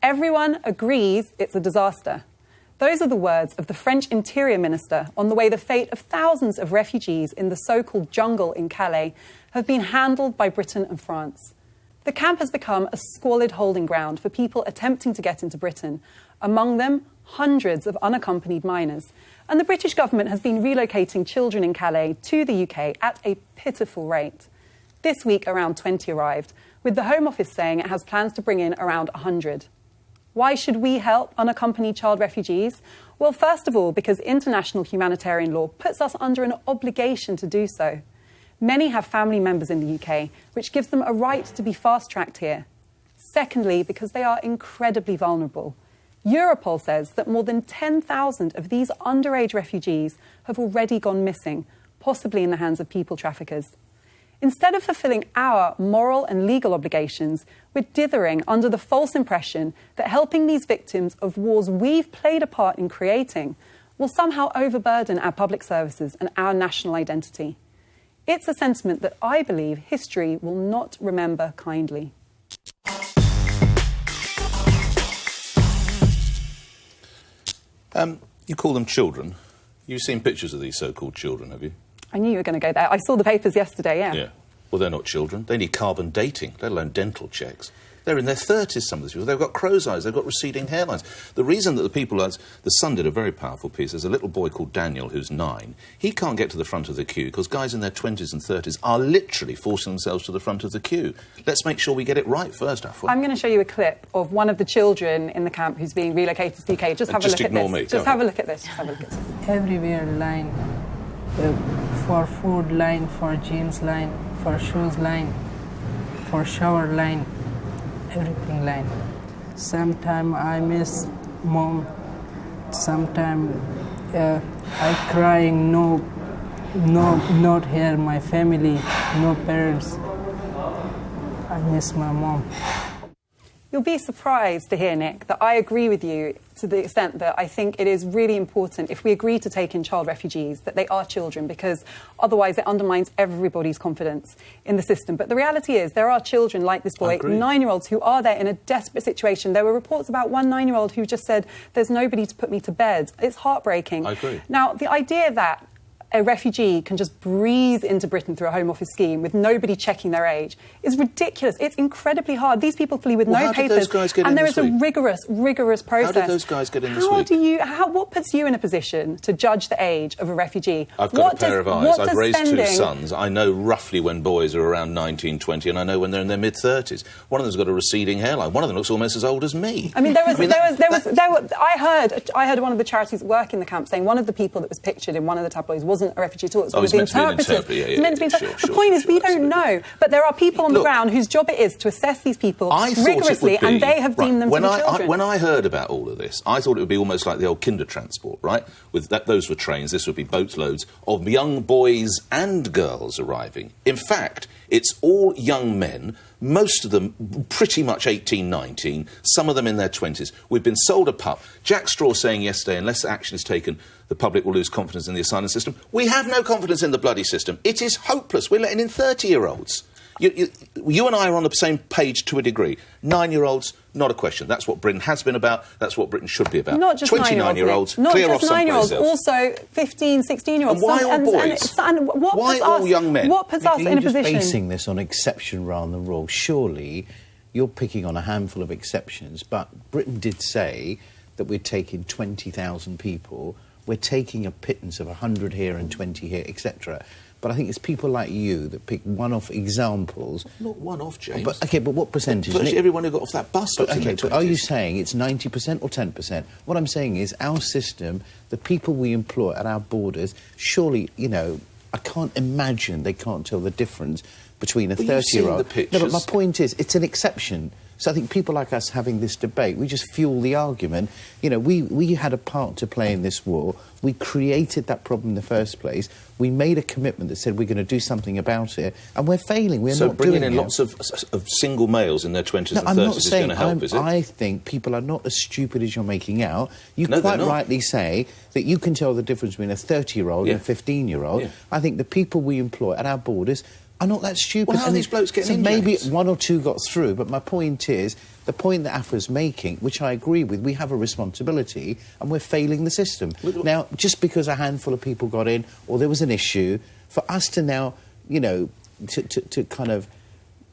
Everyone agrees it's a disaster. Those are the words of the French Interior Minister on the way the fate of thousands of refugees in the so-called jungle in Calais have been handled by Britain and France. The camp has become a squalid holding ground for people attempting to get into Britain, among them hundreds of unaccompanied minors. And the British government has been relocating children in Calais to the UK at a pitiful rate. This week, around 20 arrived, with the Home Office saying it has plans to bring in around 100. Why should we help unaccompanied child refugees? Well, first of all, because international humanitarian law puts us under an obligation to do so. Many have family members in the UK, which gives them a right to be fast-tracked here. Secondly, because they are incredibly vulnerable. Europol says that more than 10,000 of these underage refugees have already gone missing, possibly in the hands of people traffickers. Instead of fulfilling our moral and legal obligations, we're dithering under the false impression that helping these victims of wars we've played a part in creating will somehow overburden our public services and our national identity. It's a sentiment that I believe history will not remember kindly. You call them children. You've seen pictures of these so-called children, have you? I knew you were going to go there. I saw the papers yesterday, yeah. Well, they're not children. They need carbon dating, let alone dental checks. They're in their 30s, some of these people. They've got crow's eyes. They've got receding hairlines. The reason that the people... The Sun did a very powerful piece. There's a little boy called Daniel who's 9. He can't get to the front of the queue because guys in their 20s and 30s are literally forcing themselves to the front of the queue. Let's make sure we get it right first, Afua. I'm going to show you a clip of one of the children in the camp who's being relocated to the UK. Just have a look at this. Just have a look at this. Everywhere line. For food line, for jeans line, for shoes line, for shower line. Everything line. Sometimes I miss mom. Sometimes I crying. Not here. My family, no parents. I miss my mom. You'll be surprised to hear, Nick, that I agree with you to the extent that I think it is really important, if we agree to take in child refugees, that they are children, because otherwise it undermines everybody's confidence in the system. But the reality is there are children like this boy, 9-year-olds, who are there in a desperate situation. There were reports about one 9-year-old who just said, there's nobody to put me to bed. It's heartbreaking. I agree. Now, the idea that a refugee can just breeze into Britain through a Home Office scheme with nobody checking their age is ridiculous. It's incredibly hard. These people flee with no papers, and there is a rigorous process. How did those guys get in this week? What puts you in a position to judge the age of a refugee? I've got a pair of eyes. I've raised 2 sons. I know roughly when boys are around 19, 20, and I know when they're in their mid-30s. One of them's got a receding hairline. One of them looks almost as old as me. I mean, I heard one of the charities that work in the camp saying one of the people that was pictured in one of the tabloids wasn't a refugee at all. It was meant to be an interpreter. The point is, we don't know. But there are people on the ground whose job it is to assess these people rigorously, and they have deemed them to be children. When I heard about all of this, I thought it would be almost like the old Kindertransport, right? Those were trains. This would be boatloads of young boys and girls arriving. In fact, it's all young men, most of them pretty much 18, 19, some of them in their 20s. We've been sold a pup. Jack Straw saying yesterday, unless action is taken, the public will lose confidence in the asylum system. We have no confidence in the bloody system. It is hopeless. We're letting in 30-year-olds. You and I are on the same page to a degree. 9-year-olds, not a question. That's what Britain has been about. That's what Britain should be about. Not just 29-year-olds, clear off someplace else. Also 15, 16-year-olds. And why all boys? Why all young men? What puts us in a position... You're just basing this on exception rather than rule. Surely you're picking on a handful of exceptions, but Britain did say that we're taking 20,000 people. We're taking a pittance of 100 here and 20 here, etc. But I think it's people like you that pick one-off examples. Not one-off, James. But what percentage? Virtually everyone who got off that bus looks in their 20s. Are you saying it's 90% or 10%? What I'm saying is our system, the people we employ at our borders, surely, I can't imagine they can't tell the difference between a 30-year-old... No, but my point is, it's an exception. So I think people like us having this debate, we just fuel the argument. We had a part to play in this war. We created that problem in the first place. We made a commitment that said we're going to do something about it, and we're failing. We're not doing it. So bringing in lots of single males in their 20s and 30s is going to help, is it? I think people are not as stupid as you're making out. You quite rightly say that you can tell the difference between a 30-year-old and a 15-year-old. Yeah. I think the people we employ at our borders are not that stupid. Well, how are these blokes getting in, maybe one or two got through, but my point is the point that Afua's making, which I agree with, we have a responsibility and we're failing the system. Now, just because a handful of people got in or there was an issue, for us to now, you know, to kind of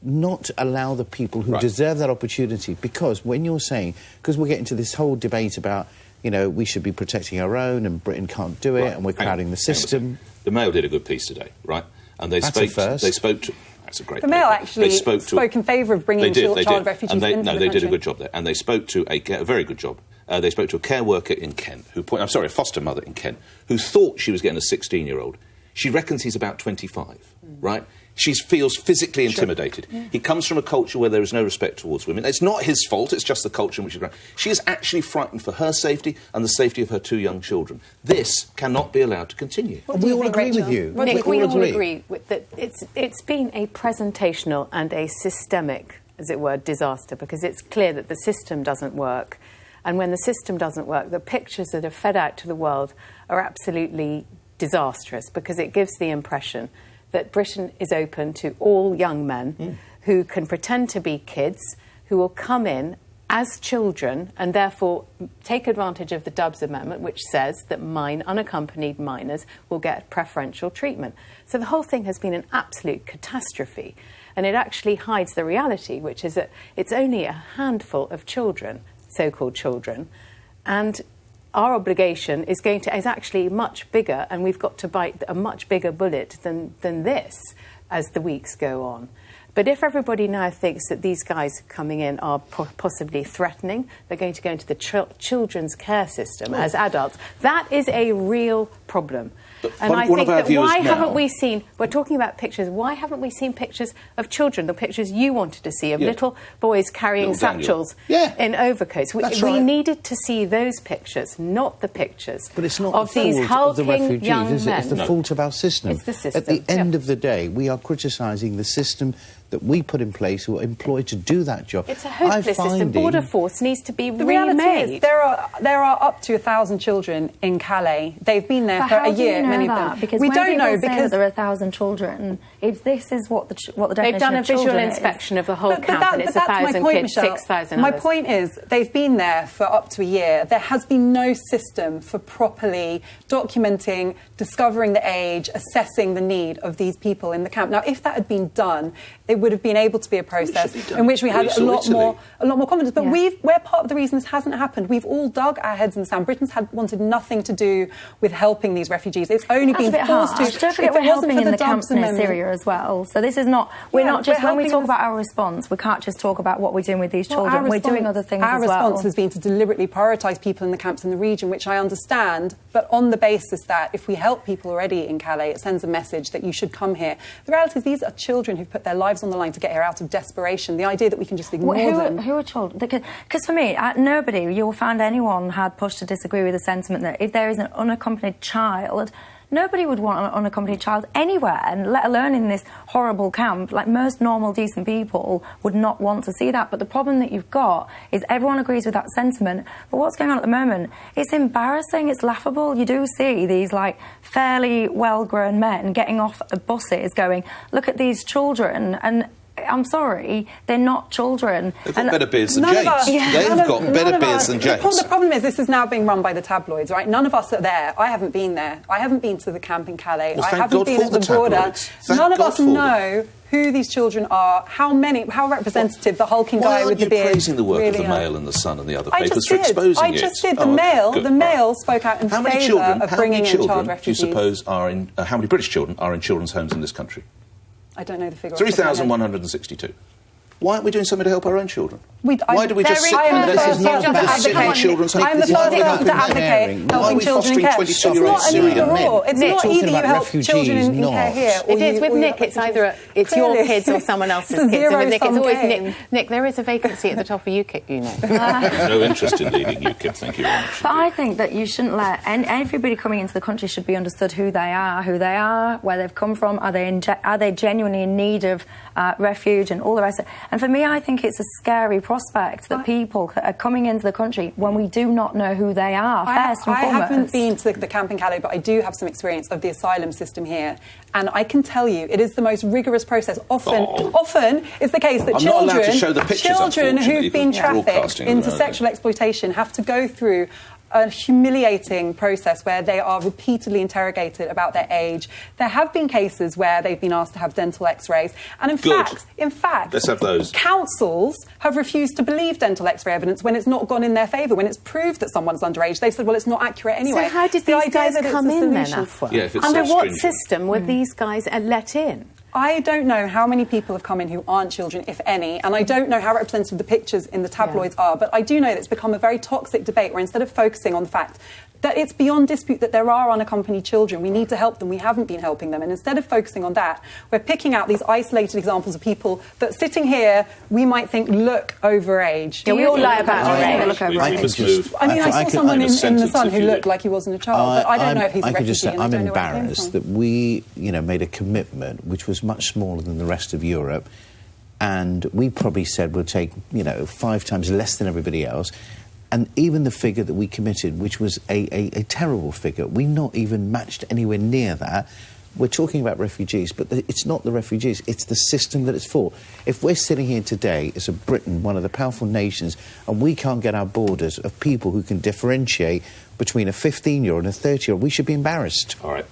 not allow the people who deserve that opportunity, because when you're saying, because we're getting to this whole debate about, you know, we should be protecting our own and Britain can't do it and we're crowding the system. The Mail did a good piece today, right? And they That's spoke. a first. They spoke to. That's a great. The Mail paper. actually spoke in favour of bringing child refugees into the country. No, they did a good job there, and they spoke to a very good job. They spoke to a care worker in Kent, a foster mother in Kent, who thought she was getting a 16-year-old. She reckons he's about 25, right? She feels physically intimidated. Yeah. He comes from a culture where there is no respect towards women. It's not his fault, it's just the culture in which he's grown. She is actually frightened for her safety and the safety of her 2 young children. This cannot be allowed to continue. We all agree with you. Nick, we all agree with that it's been a presentational and a systemic, as it were, disaster, because it's clear that the system doesn't work. And when the system doesn't work, the pictures that are fed out to the world are absolutely disastrous, because it gives the impression that Britain is open to all young men who can pretend to be kids, who will come in as children and therefore take advantage of the Dubs Amendment, which says that unaccompanied minors will get preferential treatment. So the whole thing has been an absolute catastrophe, and it actually hides the reality, which is that it's only a handful of children, so-called children, and our obligation is actually much bigger, and we've got to bite a much bigger bullet than this as the weeks go on. But if everybody now thinks that these guys coming in are possibly threatening, they're going to go into the children's care system as adults, that is a real problem. And I think that why haven't we seen, we're talking about pictures, why haven't we seen pictures of children, the pictures you wanted to see, of little boys carrying satchels in overcoats? We needed to see those pictures, not the pictures but it's not of the these fault of the hulking refugees, young is it? men. It's the fault of our system. It's the system. At the end of the day, we are criticising the system that we put in place or employed to do that job. It's a hopeless system. Border Force needs to be remade. The reality is there are up to 1,000 children in Calais. They've been there for a year. Many of them. Because we don't know because there are 1,000 children. If this is what the definition they've done a visual is. inspection of the whole camp, and it's 1,000 kids, 6,000 My others. point is, they've been there for up to a year. There has been no system for properly documenting, discovering the age, assessing the need of these people in the camp. Now, if that had been done, it would have been able to be a process in which we had a lot more confidence. But we're part of the reason this hasn't happened. We've all dug our heads in the sand. Britain's wanted nothing to do with helping these refugees. It's only been forced to. Don't forget we're helping in the camps near Syria as well. So this is not. We're not just when we talk about our response. We can't just talk about what we're doing with these children. We're doing other things as well. Our response has been to deliberately prioritise people in the camps in the region, which I understand, but on the basis that if we help people already in Calais, it sends a message that you should come here. The reality is these are children who've put their lives on the line to get here out of desperation. The idea that we can just ignore them. Who are children? Because for me, nobody, you'll find anyone hard pushed to disagree with the sentiment that if there is an unaccompanied child, nobody would want an unaccompanied child anywhere, and let alone in this horrible camp. Like, most normal, decent people would not want to see that. But the problem that you've got is everyone agrees with that sentiment. But what's going on at the moment, it's embarrassing, it's laughable. You do see these, like, fairly well-grown men getting off of buses going, look at these children, and I'm sorry, they're not children. They've got better beards than James. They've got better beards than James. The problem is this is now being run by the tabloids, right? None of us are there. I haven't been there. I haven't been to the camp in Calais. Well, I haven't been at the border. None of us know who these children are, how representative the hulking guy with the beard. Why aren't you praising the work of the Mail and the Sun and the other papers for exposing it? I just did. The Mail spoke out in favour of bringing in child refugees. Do you suppose how many British children are in children's homes in this country? I don't know the figure. 3,162. Why aren't we doing something to help our own children? Why do we just sit in children's homes? I'm the first person to advocate helping children in care. It's not illegal. It's not either you help children in care here. It is with Nick. It's either your kids or someone else's kids. And with Nick, it's always Nick. Nick, there is a vacancy at the top of UKIP, you know. No interest in leading UKIP. Thank you very much. But I think that you shouldn't let everybody coming into the country should be understood who they are, where they've come from. Are they genuinely in need of refuge and all the rest of it? And for me, I think it's a scary prospect that people are coming into the country when we do not know who they are, first and I foremost. haven't been to the camp in Calais, but I do have some experience of the asylum system here. And I can tell you, it is the most rigorous process. Often it's the case that I'm not allowed to show the pictures, children unfortunately, who've been for trafficked broadcasting into around sexual exploitation have to go through a humiliating process where they are repeatedly interrogated about their age. There have been cases where they've been asked to have dental x-rays. And in fact, let's have those. Councils have refused to believe dental x-ray evidence when it's not gone in their favour, when it's proved that someone's underage. They've said, well, it's not accurate anyway. So how did these guys come in then, Afua? Yeah, if it's Under so what stringent. system were these guys let in? I don't know how many people have come in who aren't children, if any, and I don't know how representative the pictures in the tabloids are, but I do know that it's become a very toxic debate where instead of focusing on the fact that it's beyond dispute that there are unaccompanied children, we need to help them, we haven't been helping them, and instead of focusing on that, we're picking out these isolated examples of people that sitting here, we might think look overage. Yeah, we all lie about our age. I saw someone in the Sun who looked like he wasn't a child, but I don't know if he's a refugee. I'm embarrassed that we, made a commitment which was much smaller than the rest of Europe, and we probably said we'll take, 5 times less than everybody else. And even the figure that we committed, which was a terrible figure, we not even matched anywhere near that. We're talking about refugees, but it's not the refugees, it's the system that it's for. If we're sitting here today as a Britain, one of the powerful nations, and we can't get our borders of people who can differentiate between a 15-year-old and a 30-year-old, we should be embarrassed. All right.